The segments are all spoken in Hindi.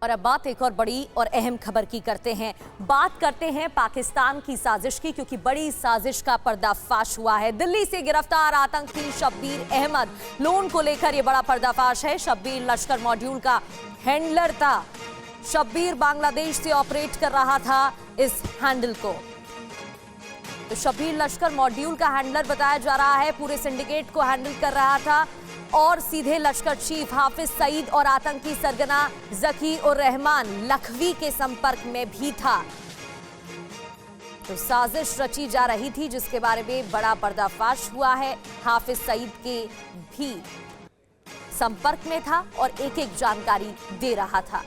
और अब बात एक और बड़ी और अहम खबर की करते हैं। बात करते हैं पाकिस्तान की साजिश की, क्योंकि बड़ी साजिश का पर्दाफाश हुआ है। दिल्ली से गिरफ्तार आतंकी शब्बीर अहमद लोन को लेकर यह बड़ा पर्दाफाश है। शब्बीर लश्कर मॉड्यूल का हैंडलर था। शब्बीर बांग्लादेश से ऑपरेट कर रहा था इस हैंडल को। तो शब्बीर लश्कर मॉड्यूल का हैंडलर बताया जा रहा है, पूरे सिंडिकेट को हैंडल कर रहा था और सीधे लश्कर चीफ हाफिज सईद और आतंकी सरगना जकी और रहमान लखवी के संपर्क में भी था। तो साजिश रची जा रही थी, जिसके बारे में बड़ा पर्दाफाश हुआ है। हाफिज सईद के भी संपर्क में था और एक एक जानकारी दे रहा था।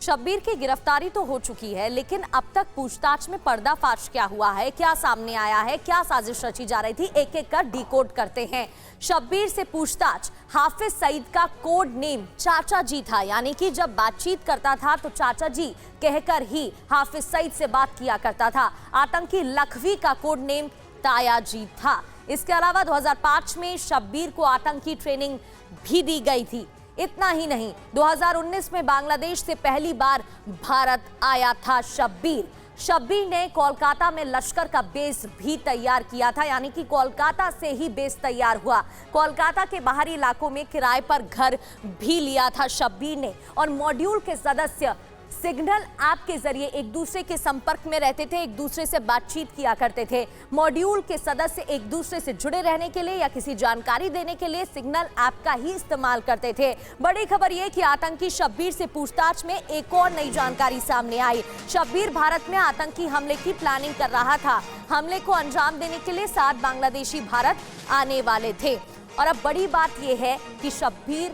शब्बीर की गिरफ्तारी तो हो चुकी है, लेकिन अब तक पूछताछ में पर्दाफाश क्या हुआ है, क्या सामने आया है, क्या साजिश रची जा रही थी, एक एक कर डिकोड करते हैं। शब्बीर से पूछताछ। हाफिज सईद का कोड नेम चाचा जी था, यानी कि जब बातचीत करता था तो चाचा जी कहकर ही हाफिज सईद से बात किया करता था। आतंकी लखवी का कोड नेम ताया जी था। इसके अलावा 2005 में शब्बीर को आतंकी ट्रेनिंग भी दी गई थी। इतना ही नहीं, 2019 में बांग्लादेश से पहली बार भारत आया था शब्बीर। शब्बीर ने कोलकाता में लश्कर का बेस भी तैयार किया था, यानी कि कोलकाता से ही बेस तैयार हुआ। कोलकाता के बाहरी इलाकों में किराए पर घर भी लिया था शब्बीर ने। और मॉड्यूल के सदस्य सिग्नल ऐप के जरिए एक दूसरे के संपर्क में रहते थे, एक दूसरे से बातचीत किया करते थे। मॉड्यूल के सदस्य एक दूसरे से जुड़े रहने के लिए या किसी जानकारी देने के लिए सिग्नल ऐप का ही इस्तेमाल करते थे। बड़ी खबर यह कि आतंकी शब्बीर से पूछताछ में एक और नई जानकारी सामने आई। शब्बीर भारत में आतंकी हमले की प्लानिंग कर रहा था। हमले को अंजाम देने के लिए 7 बांग्लादेशी भारत आने वाले थे। और अब बड़ी बात यह है कि शब्बीर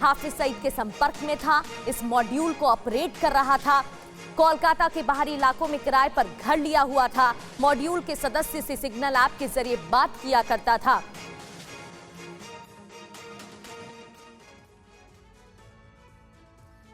हाफिज सईद के संपर्क में था, इस मॉड्यूल को ऑपरेट कर रहा था, कोलकाता के बाहरी इलाकों में किराए पर घर लिया हुआ था। मॉड्यूल के सदस्य से सिग्नल ऐप के जरिए बात किया करता था।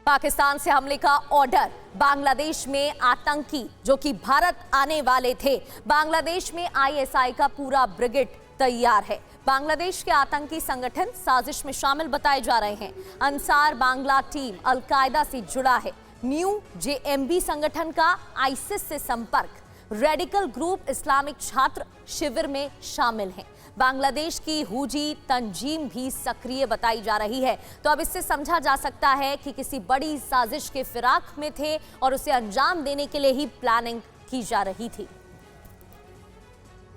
पाकिस्तान से हमले का ऑर्डर। बांग्लादेश में आतंकी जो कि भारत आने वाले थे। बांग्लादेश में आईएसआई का पूरा ब्रिगेड तैयार है। बांग्लादेश के आतंकी संगठन साजिश में शामिल बताए जा रहे हैं। अंसार बांग्ला टीम अल-कायदा से जुड़ा है। न्यू जेएमबी संगठन का आईसिस से संपर्क। रेडिकल ग्रुप इस्लामिक छात्र शिविर में शामिल हैं। बांग्लादेश की हुजी तंजीम भी सक्रिय बताई जा रही है। तो अब इससे समझा जा सकता है कि किसी बड़ी साजिश के फिराक में थे और उसे अंजाम देने के लिए ही प्लानिंग की जा रही थी।